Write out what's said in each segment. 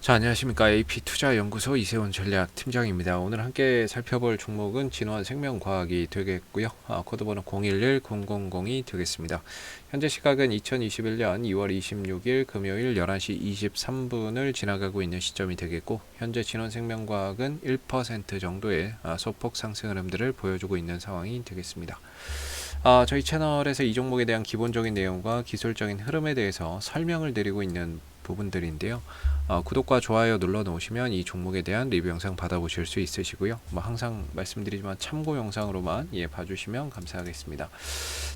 자, 안녕하십니까. AP투자연구소 이세훈 전략팀장입니다. 오늘 함께 살펴볼 종목은 진원생명과학이 되겠고요. 코드번호 011000이 되겠습니다. 현재 시각은 2021년 2월 26일 금요일 11시 23분을 지나가고 있는 시점이 되겠고, 현재 진원생명과학은 1% 정도의 소폭 상승 흐름들을 보여주고 있는 상황이 되겠습니다. 저희 채널에서 이 종목에 대한 기본적인 내용과 기술적인 흐름에 대해서 설명을 드리고 있는 부분들인데요. 구독과 좋아요 눌러 놓으시면 이 종목에 대한 리뷰 영상 받아보실 수 있으시고요. 항상 말씀드리지만 참고 영상으로만 봐주시면 감사하겠습니다.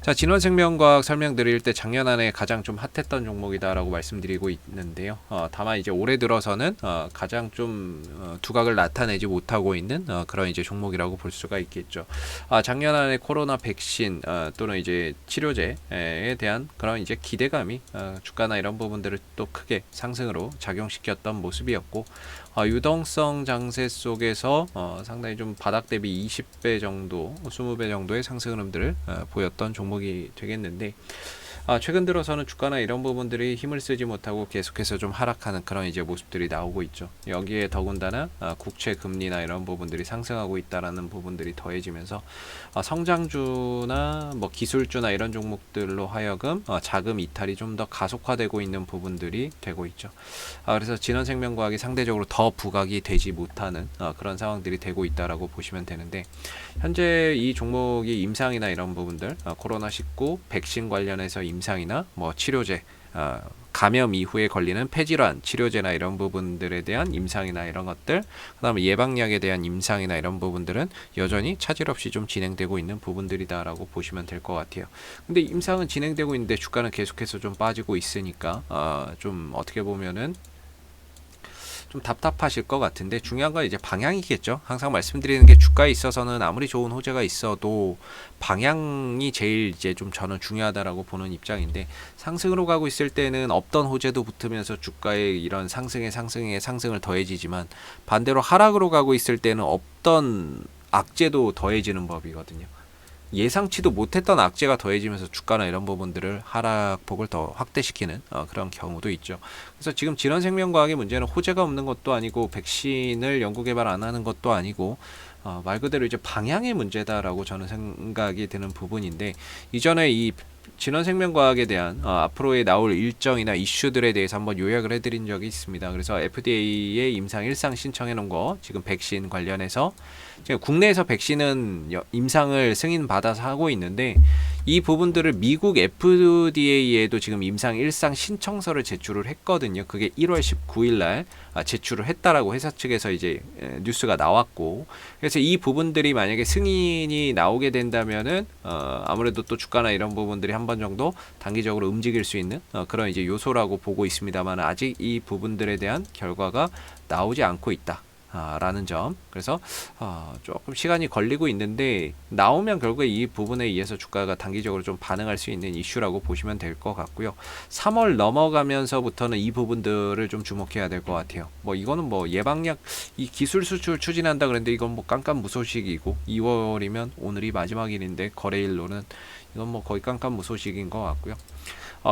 자, 진원생명과학 설명드릴 때 작년 안에 가장 좀 핫했던 종목이다라고 말씀드리고 있는데요. 다만 이제 올해 들어서는 가장 좀 두각을 나타내지 못하고 있는 그런 이제 종목이라고 볼 수가 있겠죠. 작년 안에 코로나 백신 또는 이제 치료제에 대한 그런 이제 기대감이 주가나 이런 부분들을 또 크게 상승으로 작용시켰던 모습이었고, 유동성 장세 속에서 상당히 좀 바닥 대비 20배 정도, 20배 정도의 상승 흐름들을 보였던 종목이 되겠는데, 최근 들어서는 주가나 이런 부분들이 힘을 쓰지 못하고 계속해서 좀 하락하는 그런 이제 모습들이 나오고 있죠. 여기에 더군다나 국채 금리나 이런 부분들이 상승하고 있다라는 부분들이 더해지면서 성장주나 기술주나 이런 종목들로 하여금 자금 이탈이 좀 더 가속화되고 있는 부분들이 되고 있죠. 그래서 진원생명과학이 상대적으로 더 부각이 되지 못하는 그런 상황들이 되고 있다라고 보시면 되는데, 현재 이 종목이 임상이나 이런 부분들, 코로나19 백신 관련해서 임상이나 치료제, 감염 이후에 걸리는 폐질환 치료제나 이런 부분들에 대한 임상이나 이런 것들, 그 다음에 예방약에 대한 임상이나 이런 부분들은 여전히 차질 없이 좀 진행되고 있는 부분들이다라고 보시면 될 것 같아요. 근데 임상은 진행되고 있는데 주가는 계속해서 좀 빠지고 있으니까 좀 어떻게 보면은 좀 답답하실 것 같은데, 중요한 건 이제 방향이겠죠. 항상 말씀드리는 게 주가에 있어서는 아무리 좋은 호재가 있어도 방향이 제일 이제 좀 저는 중요하다라고 보는 입장인데, 상승으로 가고 있을 때는 없던 호재도 붙으면서 주가의 이런 상승에 상승을 더해지지만, 반대로 하락으로 가고 있을 때는 없던 악재도 더해지는 법이거든요. 예상치도 못했던 악재가 더해지면서 주가나 이런 부분들을 하락폭을 더 확대시키는 그런 경우도 있죠. 그래서 지금 진원생명과학의 문제는 호재가 없는 것도 아니고 백신을 연구개발 안 하는 것도 아니고 말 그대로 이제 방향의 문제다라고 저는 생각이 드는 부분인데, 이전에 이 진원생명과학에 대한 앞으로의 나올 일정이나 이슈들에 대해서 한번 요약을 해드린 적이 있습니다. 그래서 FDA에 임상 1상 신청해 놓은 거, 지금 백신 관련해서 지금 국내에서 백신은 임상을 승인받아서 하고 있는데, 이 부분들을 미국 FDA에도 지금 임상 1상 신청서를 제출을 했거든요. 그게 1월 19일 날 제출을 했다라고 회사 측에서 이제 뉴스가 나왔고, 그래서 이 부분들이 만약에 승인이 나오게 된다면은 아무래도 또 주가나 이런 부분들이 한 번 정도 단기적으로 움직일 수 있는 그런 이제 요소라고 보고 있습니다만, 아직 이 부분들에 대한 결과가 나오지 않고 있다. 라는 점. 그래서 조금 시간이 걸리고 있는데, 나오면 결국에 이 부분에 의해서 주가가 단기적으로 좀 반응할 수 있는 이슈라고 보시면 될 것 같고요. 3월 넘어가면서부터는 이 부분들을 좀 주목해야 될 것 같아요. 이거는 예방약 이 기술 수출 추진한다 그랬는데, 이건 깜깜무소식이고, 2월이면 오늘이 마지막일인데 거래일로는 이건 거의 깜깜무소식인 것 같고요.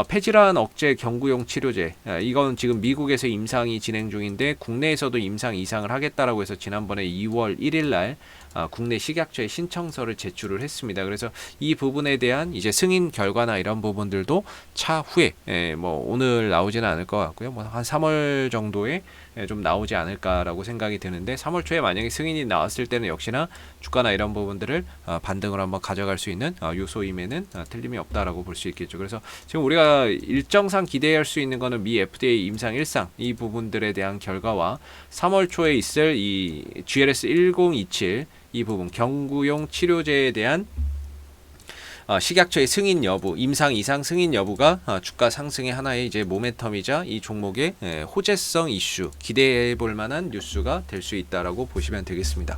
폐질환 억제 경구용 치료제, 이건 지금 미국에서 임상이 진행 중인데 국내에서도 임상 이상을 하겠다라고 해서 지난번에 2월 1일 날 국내 식약처에 신청서를 제출을 했습니다. 그래서 이 부분에 대한 이제 승인 결과나 이런 부분들도 차후에 오늘 나오지는 않을 것 같고요. 한 3월 정도에 좀 나오지 않을까라고 생각이 드는데, 3월 초에 만약에 승인이 나왔을 때는 역시나 주가나 이런 부분들을 반등을 한번 가져갈 수 있는 요소임에는 틀림이 없다라고 볼 수 있겠죠. 그래서 지금 우리가 일정상 기대할 수 있는 거는 미 FDA 임상 1상 이 부분들에 대한 결과와 3월 초에 있을 이 GLS 1027 이 부분 경구용 치료제에 대한 식약처의 승인 여부, 임상 이상 승인 여부가 주가 상승의 하나의 이제 모멘텀이자 이 종목의 호재성 이슈, 기대해 볼 만한 뉴스가 될 수 있다라고 보시면 되겠습니다.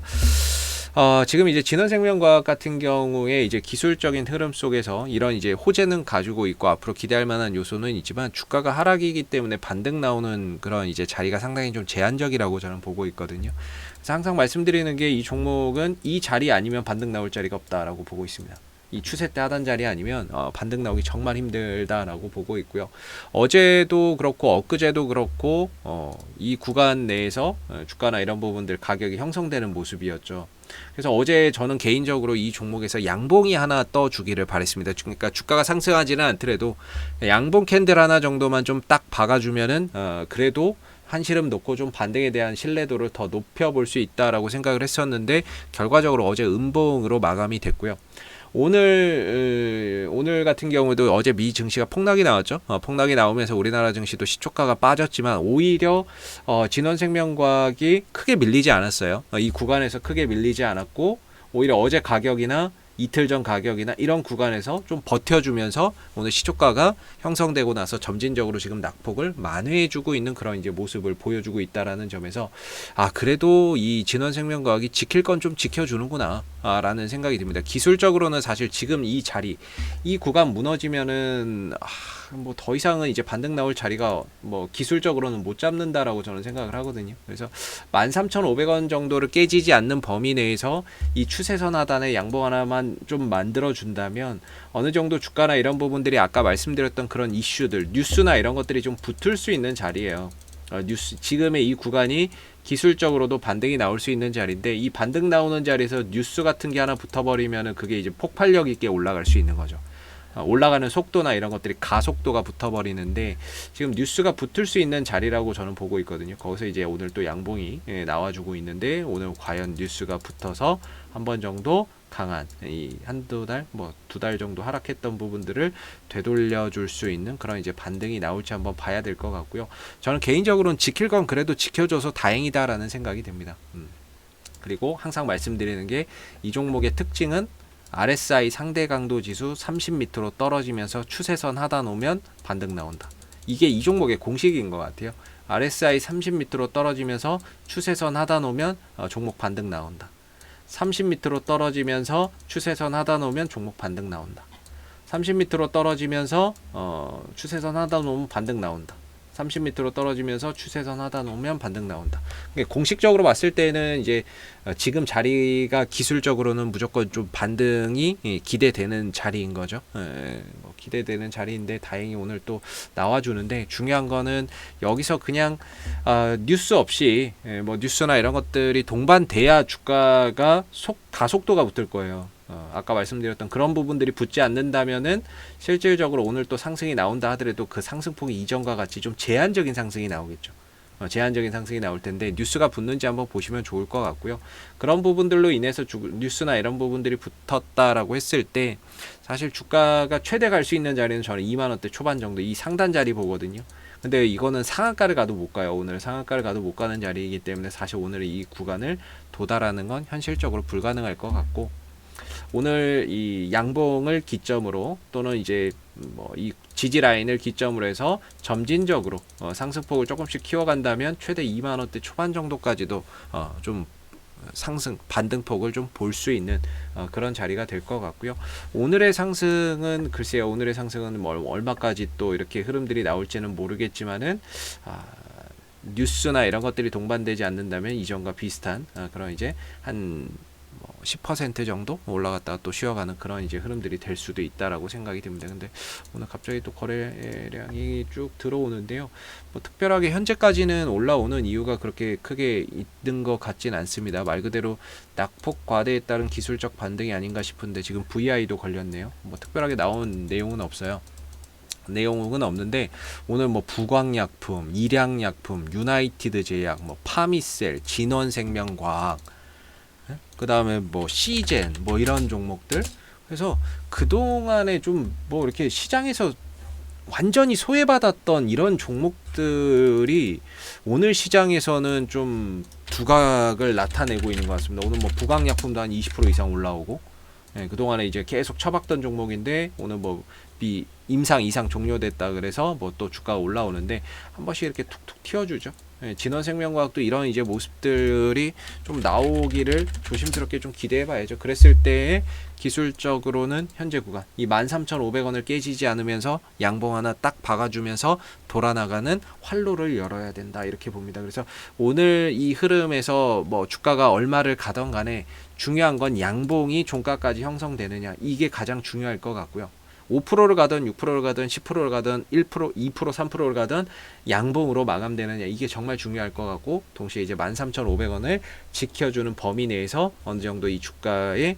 지금 이제 진원생명과학 같은 경우에 이제 기술적인 흐름 속에서 이런 이제 호재는 가지고 있고 앞으로 기대할 만한 요소는 있지만, 주가가 하락이기 때문에 반등 나오는 그런 이제 자리가 상당히 좀 제한적이라고 저는 보고 있거든요. 그래서 항상 말씀드리는 게, 이 종목은 이 자리 아니면 반등 나올 자리가 없다라고 보고 있습니다. 이 추세 때 하단 자리 아니면 반등 나오기 정말 힘들다라고 보고 있고요. 어제도 그렇고 엊그제도 그렇고 이 구간 내에서 주가나 이런 부분들 가격이 형성되는 모습이었죠. 그래서 어제 저는 개인적으로 이 종목에서 양봉이 하나 떠주기를 바랬습니다. 그러니까 주가가 상승하지는 않더라도 양봉 캔들 하나 정도만 좀 딱 박아주면은 그래도 한시름 놓고 좀 반등에 대한 신뢰도를 더 높여볼 수 있다라고 생각을 했었는데 결과적으로 어제 음봉으로 마감이 됐고요. 오늘 같은 경우도 어제 미 증시가 폭락이 나왔죠. 폭락이 나오면서 우리나라 증시도 시초가가 빠졌지만 오히려 진원생명과학이 크게 밀리지 않았어요. 이 구간에서 크게 밀리지 않았고 오히려 어제 가격이나 이틀 전 가격이나 이런 구간에서 좀 버텨주면서 오늘 시초가가 형성되고 나서 점진적으로 지금 낙폭을 만회해주고 있는 그런 이제 모습을 보여주고 있다라는 점에서 그래도 이 진원생명과학이 지킬 건 좀 지켜주는구나 라는 생각이 듭니다. 기술적으로는 사실 지금 이 자리 이 구간 무너지면은 뭐 더 이상은 이제 반등 나올 자리가 뭐 기술적으로는 못 잡는다라고 저는 생각을 하거든요. 그래서 13,500원 정도를 깨지지 않는 범위 내에서 이 추세선 하단에 양봉 하나만 좀 만들어 준다면 어느 정도 주가나 이런 부분들이 아까 말씀드렸던 그런 이슈들 뉴스나 이런 것들이 좀 붙을 수 있는 자리예요. 지금의 이 구간이 기술적으로도 반등이 나올 수 있는 자리인데 이 반등 나오는 자리에서 뉴스 같은 게 하나 붙어버리면은 그게 이제 폭발력 있게 올라갈 수 있는 거죠. 올라가는 속도나 이런 것들이 가속도가 붙어버리는데 지금 뉴스가 붙을 수 있는 자리라고 저는 보고 있거든요. 거기서 이제 오늘 또 양봉이 나와주고 있는데 오늘 과연 뉴스가 붙어서 한 번 정도 강한 이 한두 달 뭐 두 달 정도 하락했던 부분들을 되돌려 줄 수 있는 그런 이제 반등이 나올지 한번 봐야 될 것 같고요. 저는 개인적으로는 지킬 건 그래도 지켜줘서 다행이다라는 생각이 듭니다. 그리고 항상 말씀드리는 게 이 종목의 특징은 RSI 상대 강도 지수 30m로 떨어지면서 추세선 하단 오면 반등 나온다. 이게 이 종목의 공식인 것 같아요. RSI 30m로 떨어지면서 추세선 하단 오면 종목 반등 나온다. 30m로 떨어지면서 추세선 하단 오면 종목 반등 나온다. 30m로 떨어지면서 추세선 하단 오면 반등 나온다. 30m로 떨어지면서 추세선 하단 오면 반등 나온다. 공식적으로 봤을 때는 이제 지금 자리가 기술적으로는 무조건 좀 반등이 기대되는 자리인 거죠. 뭐 기대되는 자리인데 다행히 오늘 또 나와주는데 중요한 거는 여기서 그냥 뉴스 없이 뭐 뉴스나 이런 것들이 동반돼야 주가가 가속도가 붙을 거예요. 아까 말씀드렸던 그런 부분들이 붙지 않는다면은 실질적으로 오늘 또 상승이 나온다 하더라도 그 상승폭이 이전과 같이 좀 제한적인 상승이 나오겠죠. 제한적인 상승이 나올 텐데 뉴스가 붙는지 한번 보시면 좋을 것 같고요. 그런 부분들로 인해서 뉴스나 이런 부분들이 붙었다라고 했을 때 사실 주가가 최대 갈 수 있는 자리는 저는 2만원대 초반 정도 이 상단 자리 보거든요. 근데 이거는 상한가를 가도 못 가요. 오늘 상한가를 가도 못 가는 자리이기 때문에 사실 오늘 이 구간을 도달하는 건 현실적으로 불가능할 것 같고 오늘 이 양봉을 기점으로 또는 이제 뭐 이 지지 라인을 기점으로 해서 점진적으로 상승폭을 조금씩 키워간다면 최대 2만원대 초반 정도까지도 좀 상승 반등폭을 좀 볼 수 있는 그런 자리가 될 것 같고요. 오늘의 상승은 글쎄요. 오늘의 상승은 뭐 얼마까지 또 이렇게 흐름들이 나올지는 모르겠지만은 뉴스나 이런 것들이 동반되지 않는다면 이전과 비슷한 그런 이제 한 10% 정도 올라갔다가 또 쉬어가는 그런 이제 흐름들이 될 수도 있다라고 생각이 듭니다. 근데 오늘 갑자기 또 거래량이 쭉 들어오는데요. 뭐 특별하게 현재까지는 올라오는 이유가 그렇게 크게 있는 것 같진 않습니다. 말 그대로 낙폭 과대에 따른 기술적 반등이 아닌가 싶은데 지금 VI도 걸렸네요. 뭐 특별하게 나온 내용은 없어요. 내용은 없는데 오늘 뭐 부광약품, 일양약품, 유나이티드 제약, 뭐 파미셀, 진원생명과학 그 다음에 뭐 시젠 뭐 이런 종목들 그래서 그동안에 좀 뭐 이렇게 시장에서 완전히 소외받았던 이런 종목들이 오늘 시장에서는 좀 두각을 나타내고 있는 것 같습니다. 오늘 뭐 부강약품도 한 20% 이상 올라오고 그동안에 이제 계속 쳐박던 종목인데 오늘 뭐 임상 이상 종료됐다 그래서 뭐 또 주가가 올라오는데 한 번씩 이렇게 툭툭 튀어주죠. 예, 진원생명과학도 이런 이제 모습들이 좀 나오기를 조심스럽게 좀 기대해 봐야죠. 그랬을 때 기술적으로는 현재 구간 이 13,500원을 깨지지 않으면서 양봉 하나 딱 박아주면서 돌아나가는 활로를 열어야 된다 이렇게 봅니다. 그래서 오늘 이 흐름에서 뭐 주가가 얼마를 가던 간에 중요한 건 양봉이 종가까지 형성되느냐 이게 가장 중요할 것 같고요. 5%를 가든 6%를 가든 10%를 가든 1%, 2%, 3%를 가든 양봉으로 마감되느냐 이게 정말 중요할 것 같고 동시에 이제 13,500원을 지켜주는 범위 내에서 어느 정도 이 주가의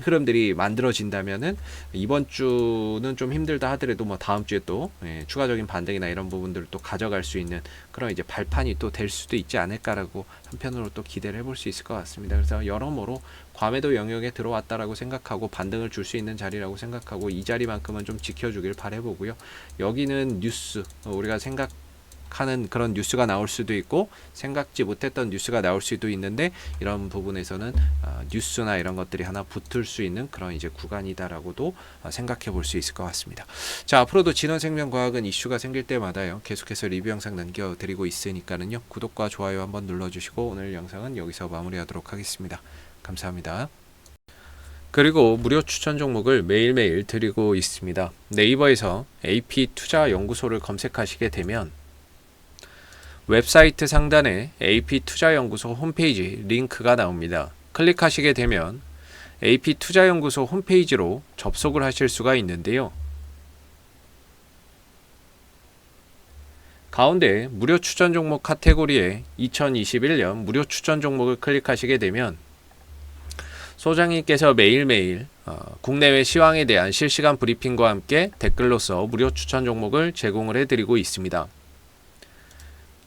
흐름들이 만들어진다면은 이번 주는 좀 힘들다 하더라도 뭐 다음 주에 또 추가적인 반등이나 이런 부분들을 또 가져갈 수 있는 그런 이제 발판이 또 될 수도 있지 않을까라고 한편으로 또 기대를 해볼 수 있을 것 같습니다. 그래서 여러모로 과매도 영역에 들어왔다라고 생각하고 반등을 줄 수 있는 자리라고 생각하고 이 자리만큼은 좀 지켜주길 바라보고요. 여기는 뉴스 우리가 생각하는 그런 뉴스가 나올 수도 있고 생각지 못했던 뉴스가 나올 수도 있는데 이런 부분에서는 뉴스나 이런 것들이 하나 붙을 수 있는 그런 이제 구간이다라고도 생각해 볼 수 있을 것 같습니다. 자, 앞으로도 진원생명과학은 이슈가 생길 때마다요 계속해서 리뷰 영상 남겨드리고 있으니까는요 구독과 좋아요 한번 눌러주시고 오늘 영상은 여기서 마무리하도록 하겠습니다. 감사합니다. 그리고 무료 추천 종목을 매일매일 드리고 있습니다. 네이버에서 AP투자연구소를 검색하시게 되면 웹사이트 상단에 AP투자연구소 홈페이지 링크가 나옵니다. 클릭하시게 되면 AP투자연구소 홈페이지로 접속을 하실 수가 있는데요. 가운데 무료 추천 종목 카테고리에 2021년 무료 추천 종목을 클릭하시게 되면 소장님께서 매일매일 국내외 시황에 대한 실시간 브리핑과 함께 댓글로서 무료 추천 종목을 제공을 해드리고 있습니다.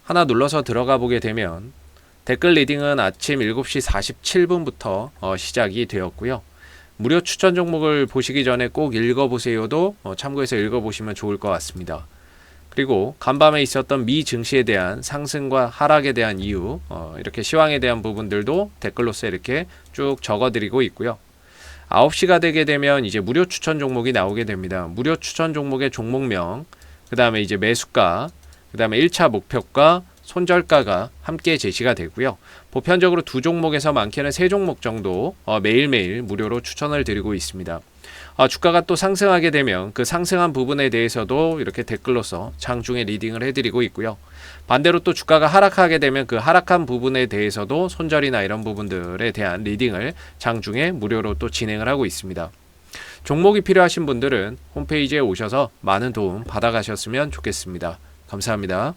하나 눌러서 들어가 보게 되면 댓글 리딩은 아침 7시 47분부터 시작이 되었고요. 무료 추천 종목을 보시기 전에 꼭 읽어보세요도 참고해서 읽어보시면 좋을 것 같습니다. 그리고 간밤에 있었던 미 증시에 대한 상승과 하락에 대한 이유 이렇게 시황에 대한 부분들도 댓글로서 이렇게 쭉 적어드리고 있고요. 9시가 되게 되면 이제 무료 추천 종목이 나오게 됩니다. 무료 추천 종목의 종목명, 그 다음에 이제 매수가, 그 다음에 1차 목표가, 손절가가 함께 제시가 되고요. 보편적으로 2종목에서 많게는 3종목 정도 매일매일 무료로 추천을 드리고 있습니다. 주가가 또 상승하게 되면 그 상승한 부분에 대해서도 이렇게 댓글로서 장중에 리딩을 해드리고 있고요. 반대로 또 주가가 하락하게 되면 그 하락한 부분에 대해서도 손절이나 이런 부분들에 대한 리딩을 장중에 무료로 또 진행을 하고 있습니다. 종목이 필요하신 분들은 홈페이지에 오셔서 많은 도움 받아가셨으면 좋겠습니다. 감사합니다.